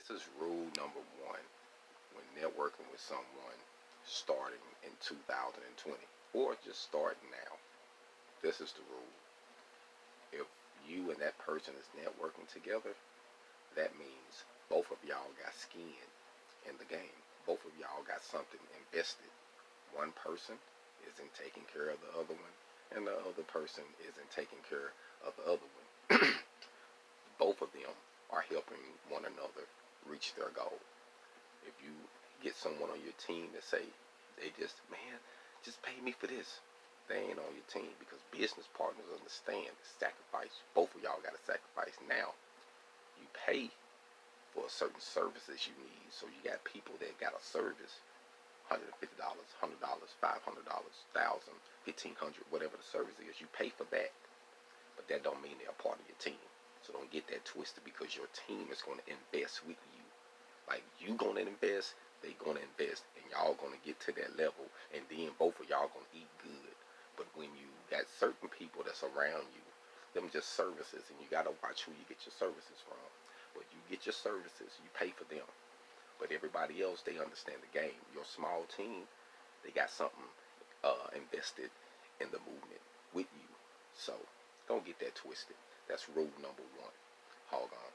This is rule number one when networking with someone starting in 2020 or just starting now. This is the rule. If you and that person is networking together, that means both of y'all got skin in the game. Both of y'all got something invested. One person isn't taking care of the other one, and the other person isn't taking care of the other one. Both of them are helping one another reach their goal. If you get someone on your team that say they just, man, just pay me for this, they ain't on your team, because business partners understand the sacrifice. Both of y'all got to sacrifice. Now you pay for certain services you need. So you got people that got a service, $150, $100, $500, $1,000, $1,500, whatever the service is. You pay for that, but that don't mean they're a part of your team. So don't get that twisted, because your team is going to invest with you. Like, you going to invest, they going to invest, and y'all going to get to that level, and then both of y'all going to eat good. But when you got certain people that's around you, them just services, and you got to watch who you get your services from. But you get your services, you pay for them. But everybody else, they understand the game. Your small team, they got something invested in the movement with you. So don't get that twisted. That's rule number one. Hold on.